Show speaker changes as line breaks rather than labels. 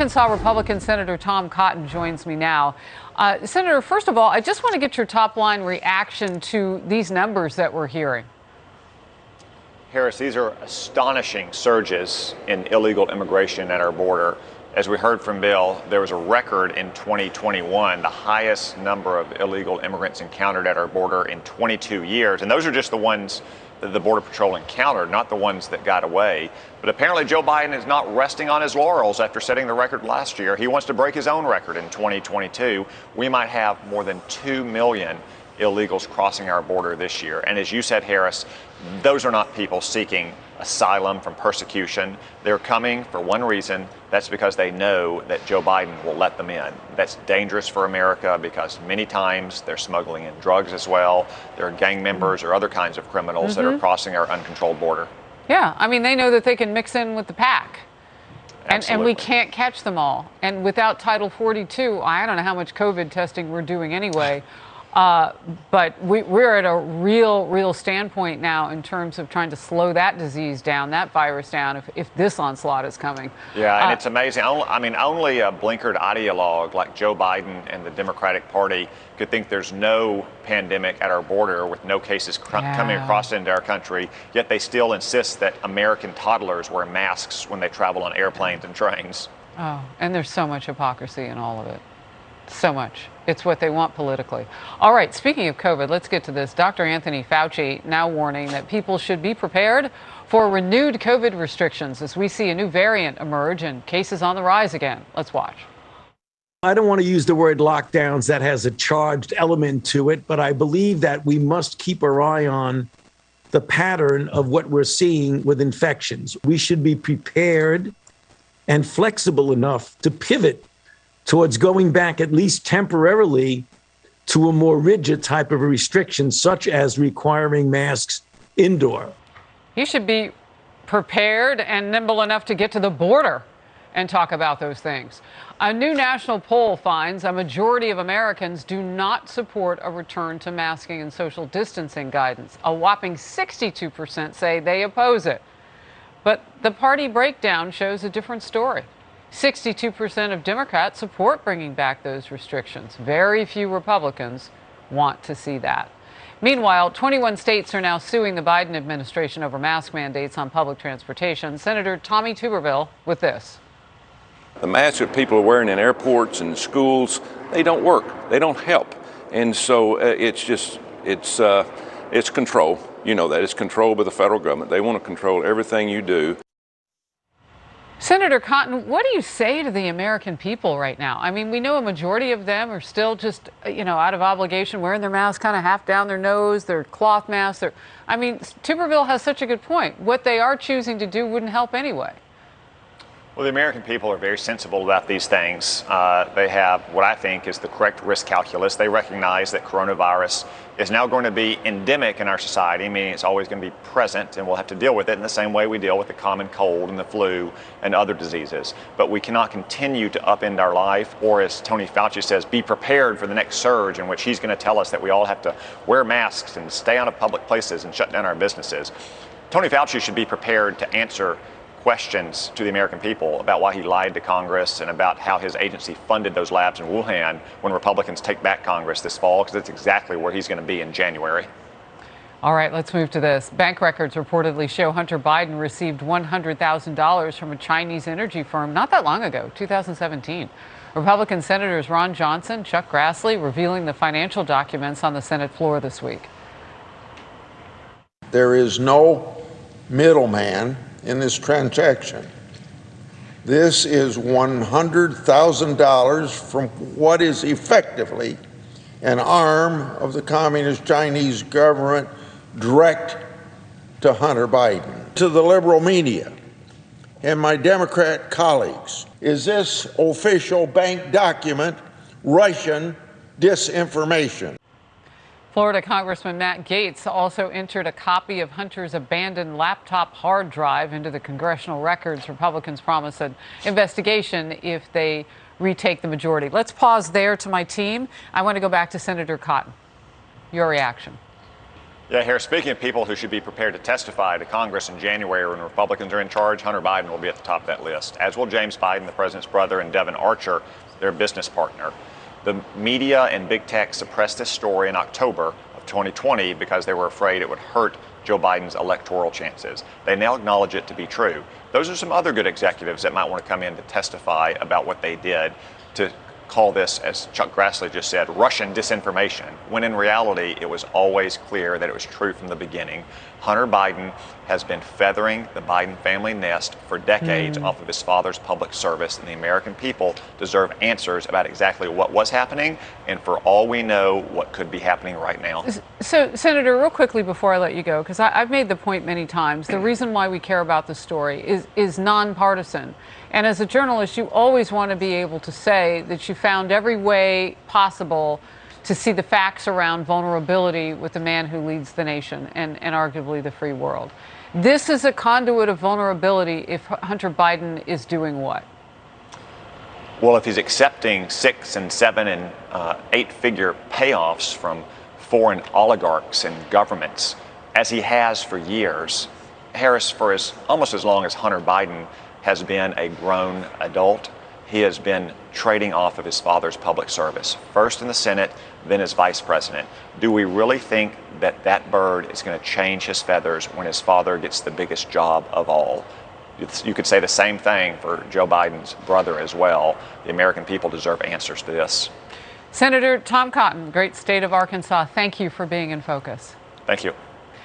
Arkansas Republican Senator Tom Cotton joins me now. Senator, first of all, I just want to get your top line reaction to these numbers that we're hearing.
Harris, these are astonishing surges in illegal immigration at our border. As we heard from Bill, there was a record in 2021, the highest number of illegal immigrants encountered at our border in 22 years. And those are just the ones that the Border Patrol encountered, not the ones that got away. But apparently Joe Biden is not resting on his laurels after setting the record last year. He wants to break his own record in 2022. We might have more than 2 million illegals crossing our border this year. And as you said, Harris, those are not people seeking asylum from persecution. They're coming for one reason. That's because they know that Joe Biden will let them in. That's dangerous for America because many times they're smuggling in drugs as well. There are gang members or other kinds of criminals that are crossing our uncontrolled border.
Yeah, I mean, they know that they can mix in with the pack. And we can't catch them all. And without Title 42, I don't know how much COVID testing we're doing anyway. But we're at a real standpoint now in terms of trying to slow that disease down, that virus down, if this onslaught is coming.
Yeah, and it's amazing. Only a blinkered ideologue like Joe Biden and the Democratic Party could think there's no pandemic at our border with no cases coming across into our country, yet they still insist that American toddlers wear masks when they travel on airplanes and trains.
Oh, and there's so much hypocrisy in all of it. So much. It's what they want politically. All right, speaking of COVID, let's get to this. Dr. Anthony Fauci now warning that people should be prepared for renewed COVID restrictions as we see a new variant emerge and cases on the rise again. Let's watch.
I don't want to use the word lockdowns. That has a charged element to it, but I believe that we must keep our eye on the pattern of what we're seeing with infections. We should be prepared and flexible enough to pivot towards going back, at least temporarily, to a more rigid type of a restriction, such as requiring masks indoor.
You should be prepared and nimble enough to get to the border and talk about those things. A new national poll finds a majority of Americans do not support a return to masking and social distancing guidance. A whopping 62% say they oppose it. But the party breakdown shows a different story. 62% of Democrats support bringing back those restrictions. Very few Republicans want to see that. Meanwhile, 21 states are now suing the Biden administration over mask mandates on public transportation. Senator Tommy Tuberville with this.
The masks that people are wearing in airports and schools, they don't work. They don't help. And so it's control. You know that. It's controlled by the federal government. They want to control everything you do.
Senator Cotton, what do you say to the American people right now? I mean, we know a majority of them are still just, out of obligation, wearing their masks kind of half down their nose, their cloth masks. Tuberville has such a good point. What they are choosing to do wouldn't help anyway.
Well, the American people are very sensible about these things. They have what I think is the correct risk calculus. They recognize that coronavirus is now going to be endemic in our society, meaning it's always going to be present, and we'll have to deal with it in the same way we deal with the common cold and the flu and other diseases. But we cannot continue to upend our life, or as Tony Fauci says, be prepared for the next surge in which he's going to tell us that we all have to wear masks and stay out of public places and shut down our businesses. Tony Fauci should be prepared to answer questions to the American people about why he lied to Congress and about how his agency funded those labs in Wuhan when Republicans take back Congress this fall, because that's exactly where he's going to be in January.
All right, let's move to this. Bank records reportedly show Hunter Biden received $100,000 from a Chinese energy firm not that long ago, 2017. Republican Senators Ron Johnson, Chuck Grassley revealing the financial documents on the Senate floor this week.
There is no middleman in this transaction. This is $100,000 from what is effectively an arm of the Communist Chinese government direct to Hunter Biden. To the liberal media and my Democrat colleagues, is this official bank document Russian disinformation?
Florida Congressman Matt Gaetz also entered a copy of Hunter's abandoned laptop hard drive into the congressional records. Republicans promise an investigation if they retake the majority. Let's pause there to my team. I want to go back to Senator Cotton. Your reaction.
Yeah, Harris, speaking of people who should be prepared to testify to Congress in January when Republicans are in charge, Hunter Biden will be at the top of that list, as will James Biden, the president's brother, and Devin Archer, their business partner. The media and big tech suppressed this story in October of 2020 because they were afraid it would hurt Joe Biden's electoral chances. They now acknowledge it to be true. Those are some other good executives that might want to come in to testify about what they did to call this, as Chuck Grassley just said, Russian disinformation, when in reality it was always clear that it was true from the beginning. Hunter Biden has been feathering the Biden family nest for decades off of his father's public service, and the American people deserve answers about exactly what was happening and, for all we know, what could be happening right now.
So, Senator, real quickly before I let you go, because I've made the point many times, the reason why we care about the story is nonpartisan. And as a journalist, you always want to be able to say that you found every way possible to see the facts around vulnerability with the man who leads the nation and arguably the free world. This is a conduit of vulnerability if Hunter Biden is doing what?
Well, if he's accepting 6 and 7 and 8-figure payoffs from foreign oligarchs and governments, as he has for years, Harris, for almost as long as Hunter Biden has been a grown adult, he has been trading off of his father's public service, first in the Senate, then as vice president. Do we really think that that bird is going to change his feathers when his father gets the biggest job of all? You could say the same thing for Joe Biden's brother as well. The American people deserve answers to this.
Senator Tom Cotton, great state of Arkansas, thank you for being in focus.
Thank you.